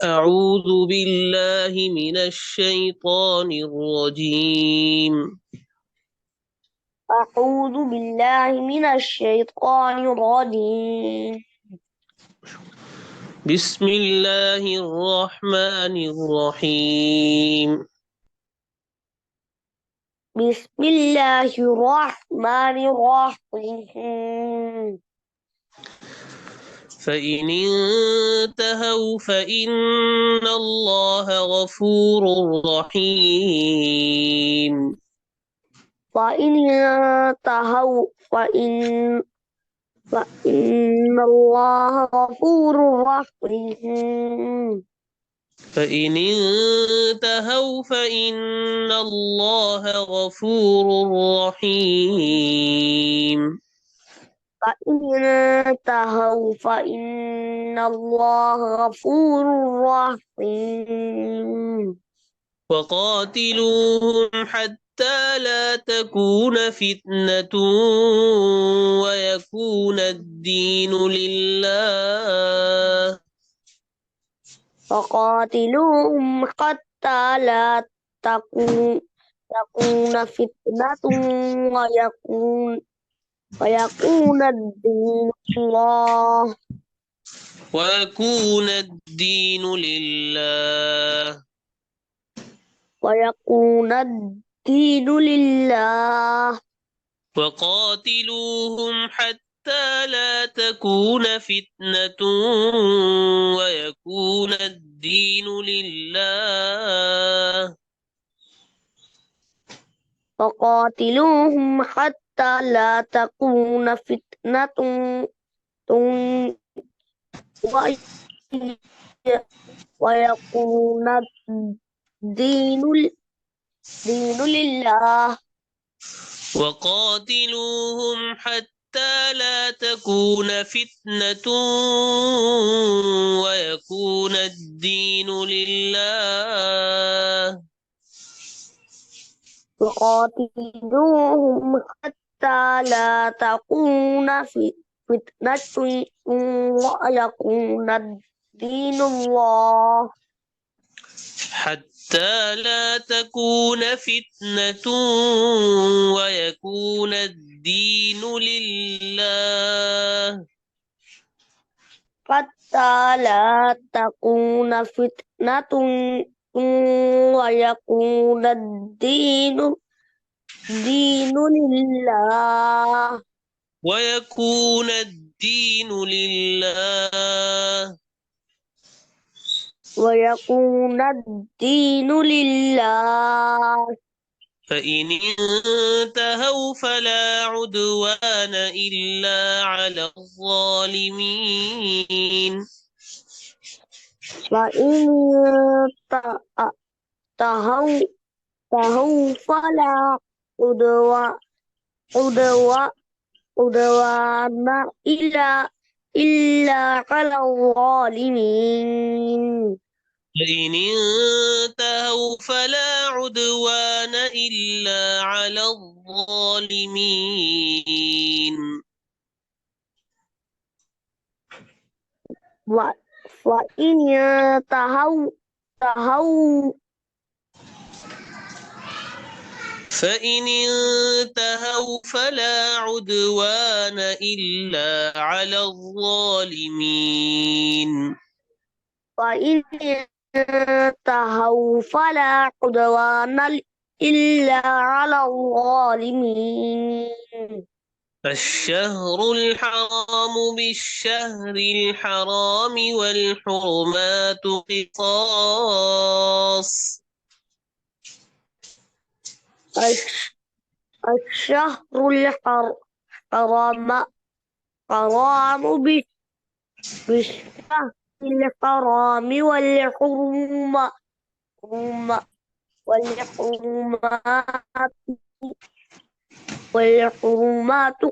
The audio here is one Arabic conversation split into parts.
أعوذ بالله من الشيطان الرجيم. أعوذ بالله من الشيطان الرجيم. بسم الله الرحمن الرحيم. بسم الله الرحمن الرحيم. فإن انتهوا فإن الله غفور رحيم. فإن انتهوا فإن الله غفور رحيم. فإن انتهوا فإن الله غفور رحيم. فإن انتهوا فإن الله غفور رحيم. وقاتلوهم حتى لا تكون فتنة ويكون الدين لله. فقاتلوهم حتى لا تكون فتنة ويكون الدين لله. ويكون الدين لله. ويكون الدين لله. وقاتلوهم حتى لا تكون فتنة ويكون الدين لله. فقاتلوهم حتى لا تكون فتنة وي- ويكون الدين لله. وقاتلوهم حتى لا تكون فتنة ويكون الدين لله. وقاتلوهم حتى لا تكون فتنة ويكون الدين الله. حتى لا تكون فتنة ويكون الدين لله. حتى لا تكون فتنة ويكون الدين لله. ويكون الدين لله. ويكون الدين لله. فإن انتهوا فلا عدوان إلا على الظالمين. فإن تهوا فلا عدوان عدوان عدوان إلا على الظالمين. فإن انتهوا فلا عدوان إلا على الظالمين. وإن تهوا فإن انتهوا فلا عدوان إلا على الظالمين. وإن تهوا فلا عدوان إلا على الظالمين. الشهر الحرام بالشهر الحرام والحرمات قصاص. الشهر الحرام بالشهر الحرام والحرمات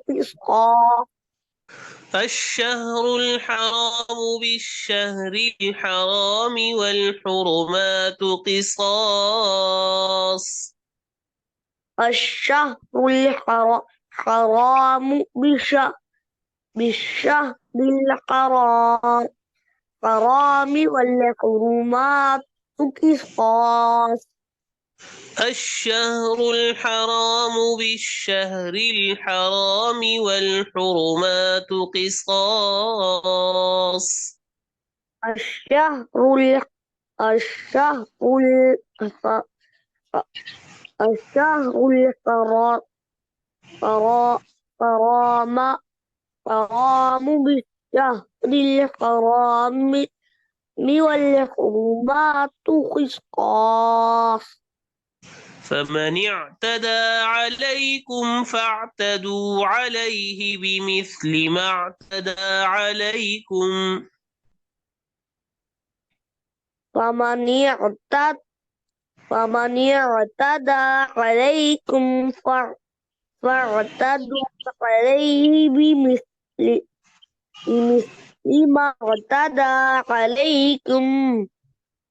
قصاص. الشهر الحرام بالشهر الحرام والحرمات قصاص. الشهر الحرام بالشهر الحرام الحرام والحرمات قصاص. الشهر الحرام بالشهر الحرام والحرمات قصاص. الشهر ال- الشهر الح- الشهر الحرام حرام حرام بالشهر الحرام والحرمات قصاص. فمن اعتدى عليكم فاعتدوا عليه بمثل ما اعتدى عليكم. فمن اعتدى عليكم فاعتدوا عليه بمثل ما اعتدى عليكم.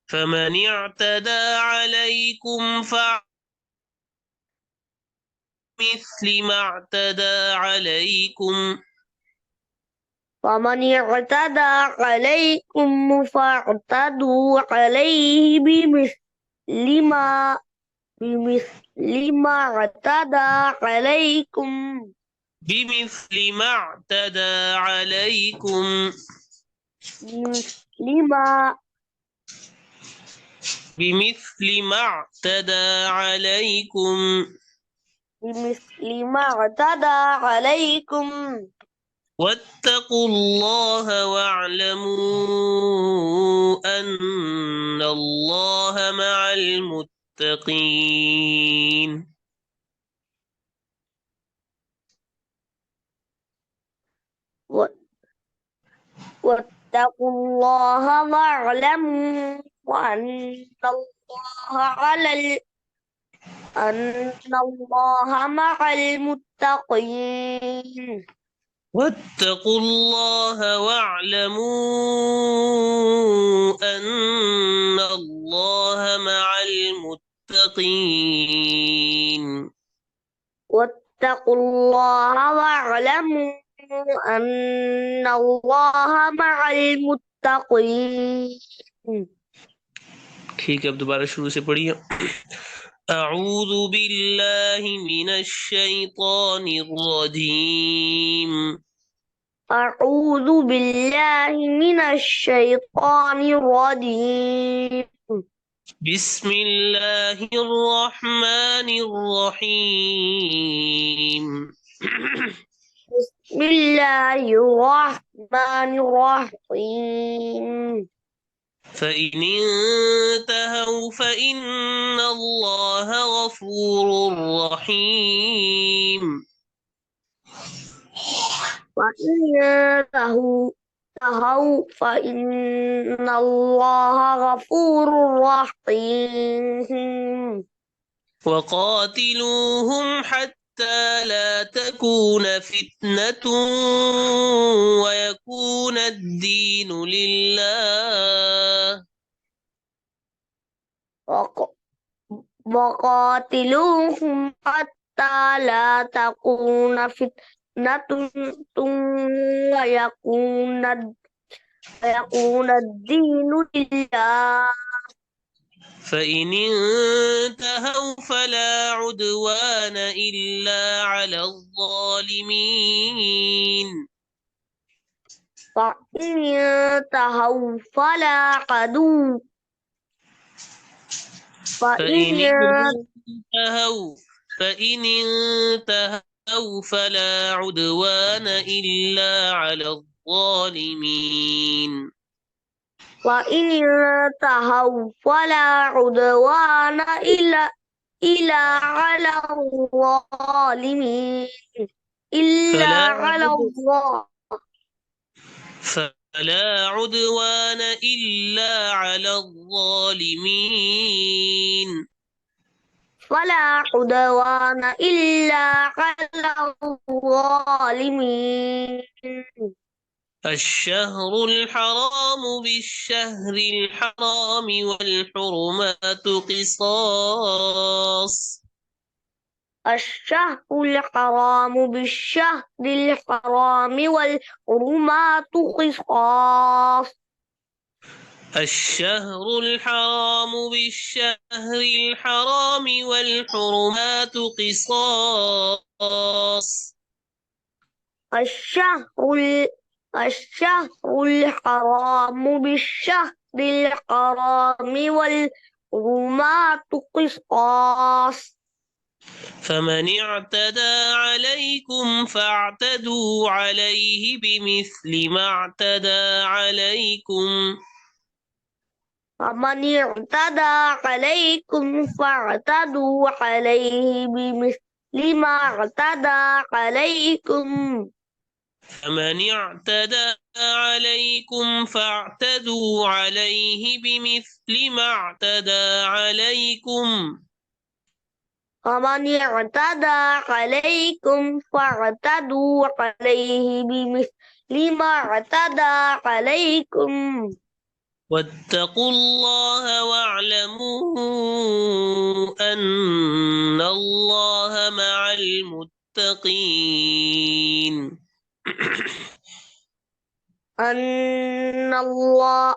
فمن اعتدى عليكم فمثل ما اعتدى عليكم. فمن اعتدى عليكم فاعتدوا عليه بمثل ما اعتدى عليكم. بمثل ما اعتدى عليكم. بمثل ما بمثل ما اعتدى عليكم. بمثل ما اعتدى عليكم. واتقوا الله واعلموا أن الله مع المتقين. و- واتقوا الله واعلموا أن الله مع المتقين. واتقوا الله واعلموا أن الله مع المتقين. واتقوا الله واعلموا أن الله مع المتقين. ठीक है, अब दोबारा शुरू से पढ़िए. أعوذ بالله من الشيطان الرجيم. أعوذ بالله من الشيطان الرجيم. بسم الله الرحمن الرحيم. بسم الله الرحمن الرحيم. فإن انتهوا فإن الله غفور رحيم. وإن تهوا فإن الله غفور رحيم. وقاتلوهم حتى لا تكون فتنة ويكون الدين لله. وقاتلوهم حتى لا تكون فتنة ويكون الدين لله. فإن انتهوا فلا عدوان إلا على الظالمين. فإن انتهوا فلا عدو فإن فإن انتهوا فإن انتهوا فلا عدوان إلا على الظالمين. وإن انتهوا فلا عدوان إلا على الظالمين. إلا فلا على عدوان إلا على الظالمين. فلا عدوان إلا على الظالمين. الشهر الحرام بالشهر الحرام والحرمات قصاص. الشهر الحرام بالشهر الحرام والحرمات قصاص. الشهر الحرام بالشهر الحرام والحرمات قصاص. الشهر الشهر الحرام بالشهر الحرام والحرمات قصاص. فمن اعتدى عليكم فاعتدوا عليه بمثل ما اعتدى عليكم. فمن اعتدى عليكم فاعتدوا عليه بمثل ما اعتدى عليكم. فمن اعتدى عليكم فاعتدوا عليه بمثل ما اعتدى عليكم. فمن اعتدى عليكم فاعتدوا عليه بمثل ما اعتدى عليكم. واتقوا الله واعلموا أن الله مع المتقين. أن الله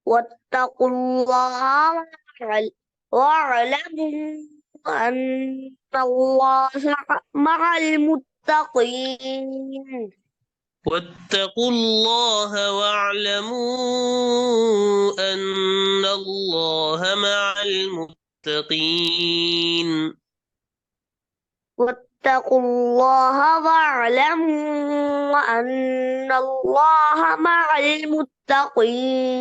واتقوا الله واعلموا أن الله مع المتقين. واتقوا الله واعلموا أن الله مع المتقين. واتقوا الله واعلموا أن الله مع المتقين.